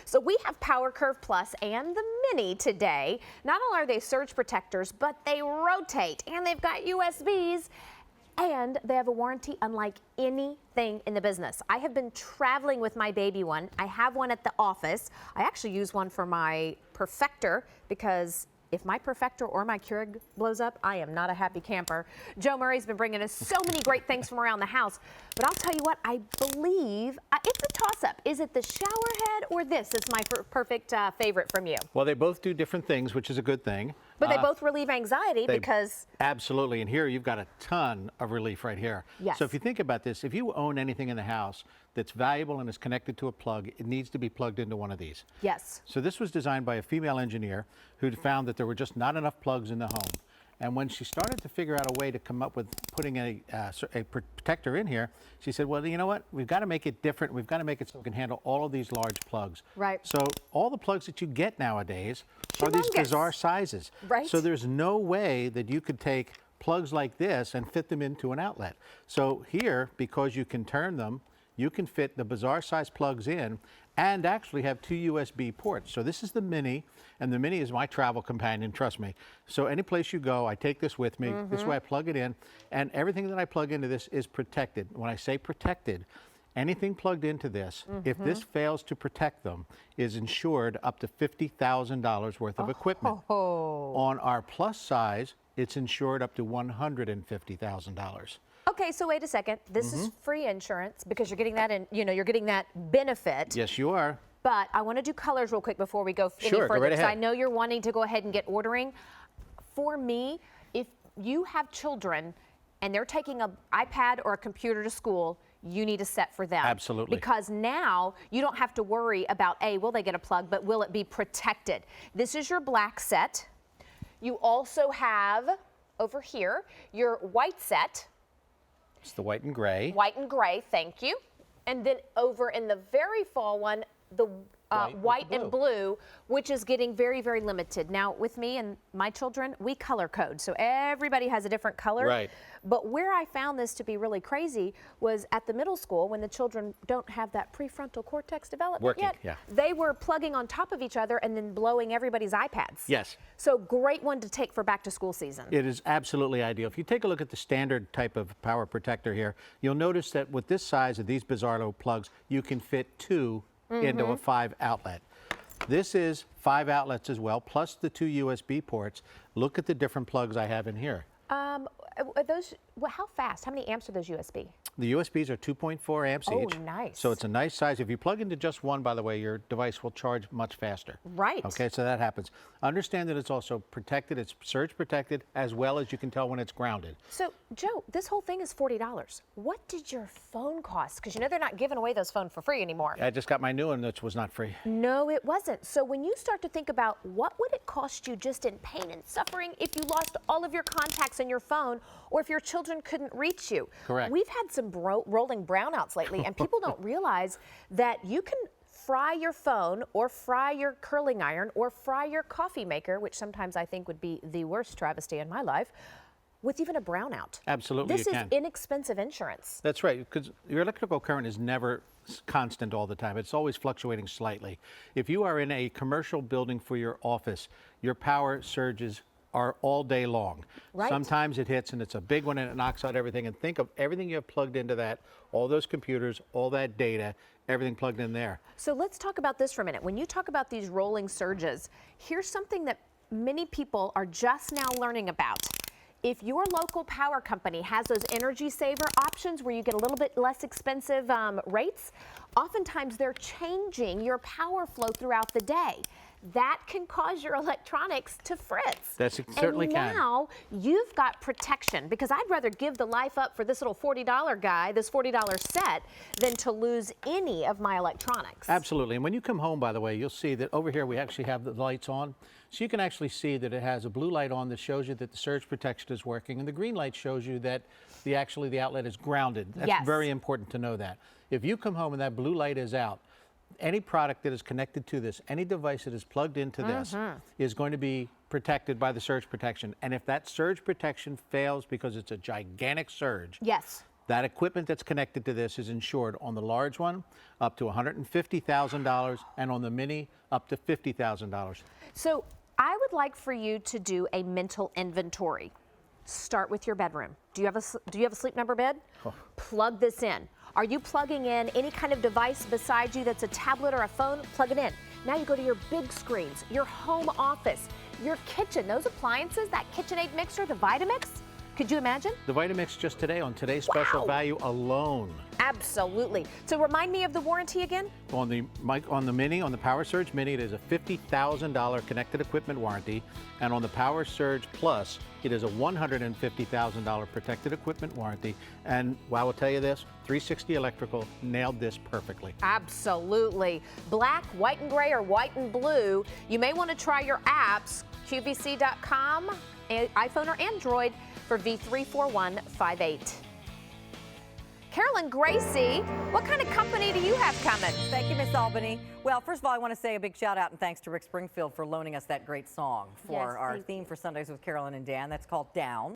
So we have PowerCurve Plus and the Mini today. Not only are they surge protectors, but they rotate and they've got USBs. And they have a warranty unlike anything in the business. I have been traveling with my baby one. I have one at the office. I actually use one for my Perfector because if my Perfector or my Keurig blows up, I am not a happy camper. Joe Murray's been bringing us so many great things from around the house. But I'll tell you what, I believe it's a toss-up. Is it the shower head or this is my perfect favorite from you? Well, they both do different things, which is a good thing. But they both relieve anxiety because... Absolutely. And here you've got a ton of relief right here. Yes. So if you think about this, if you own anything in the house that's valuable and is connected to a plug, it needs to be plugged into one of these. Yes. So this was designed by a female engineer who found that there were just not enough plugs in the home. And when she started to figure out a way to come up with putting a protector in here, she said, well, you know what? We've got to make it different. We've got to make it so it can handle all of these large plugs. Right. So all the plugs that you get nowadays are these bizarre sizes. Right. So there's no way that you could take plugs like this and fit them into an outlet. So here, because you can turn them, you can fit the bizarre size plugs in and actually have two USB ports. So this is the Mini, and the Mini is my travel companion, trust me. So any place you go, I take this with me. This way I plug it in, and everything that I plug into this is protected. When I say protected, anything plugged into this, if this fails to protect them, is insured up to $50,000 worth of equipment. On our Plus size, it's insured up to $150,000. Okay, so wait a second. This is free insurance because you're getting that in, you're getting that benefit. Yes, you are. But I want to do colors real quick before we go any further. Go right ahead. I know you're wanting to go ahead and get ordering. For me, if you have children and they're taking an iPad or a computer to school, you need a set for them. Absolutely. Because now you don't have to worry about, will they get a plug, but will it be protected? This is your black set. You also have over here your white set. It's the white and gray. White and gray, thank you. And then over in the very fall one, the white and blue, which is getting very, very limited. Now, with me and my children, we color code, so everybody has a different color. Right. But where I found this to be really crazy was at the middle school when the children don't have that prefrontal cortex development yet. They were plugging on top of each other and then blowing everybody's iPads. Yes. So great one to take for back to school season. It is absolutely ideal. If you take a look at the standard type of power protector here, you'll notice that with this size of these Bizarro plugs, you can fit two into a 5 outlet. This is 5 outlets as well, plus the 2 USB ports. Look at the different plugs I have in here. How fast? How many amps are those USB? The USBs are 2.4 amps each. Oh, nice. So it's a nice size. If you plug into just one, by the way, your device will charge much faster. Right. Okay, so that happens. Understand that it's also protected, it's surge protected, as well as you can tell when it's grounded. So, Joe, this whole thing is $40. What did your phone cost? Because you know they're not giving away those phones for free anymore. I just got my new one, which was not free. No, it wasn't. So when you start to think about what would it cost you just in pain and suffering if you lost all of your contacts in your phone or if your children couldn't reach you? Correct. We've had some rolling brownouts lately, and people don't realize that you can fry your phone or fry your curling iron or fry your coffee maker, which sometimes I think would be the worst travesty in my life, with even a brownout. Absolutely, This is inexpensive insurance. That's right, because your electrical current is never constant all the time. It's always fluctuating slightly. If you are in a commercial building for your office, your power surges are all day long. Right. Sometimes it hits and it's a big one and it knocks out everything. And think of everything you have plugged into that, all those computers, all that data, everything plugged in there. So let's talk about this for a minute. When you talk about these rolling surges, here's something that many people are just now learning about. If your local power company has those energy saver options where you get a little bit less expensive rates, oftentimes they're changing your power flow throughout the day. That can cause your electronics to fritz. That certainly can. And now you've got protection, because I'd rather give the life up for this little $40 guy, this $40 set, than to lose any of my electronics. Absolutely. And when you come home, by the way, you'll see that over here we actually have the lights on. So you can actually see that it has a blue light on that shows you that the surge protection is working, and the green light shows you that the outlet is grounded. That's very important to know that. If you come home and that blue light is out, any product that is connected to this, any device that is plugged into this is going to be protected by the surge protection. And if that surge protection fails because it's a gigantic surge, That equipment that's connected to this is insured on the large one up to $150,000 and on the mini up to $50,000. So I would like for you to do a mental inventory. Start with your bedroom. Do you have a Sleep Number bed? Oh. Plug this in. Are you plugging in any kind of device beside you that's a tablet or a phone? Plug it in. Now you go to your big screens, your home office, your kitchen, those appliances, that KitchenAid mixer, the Vitamix. Could you imagine? The Vitamix just today on today's special value alone. Absolutely. So remind me of the warranty again? On the Mini, on the PowerSurge Mini, it is a $50,000 connected equipment warranty, and on the PowerSurge Plus, it is a $150,000 protected equipment warranty. And I will tell you this, 360 Electrical nailed this perfectly. Absolutely. Black, white and gray, or white and blue. You may want to try your apps, QVC.com, iPhone or Android, for V34158. Carolyn Gracie, what kind of company do you have coming? Thank you, Miss Albany. Well, first of all, I want to say a big shout out and thanks to Rick Springfield for loaning us that great song for our theme for Sundays with Carolyn and Dan. That's called Down.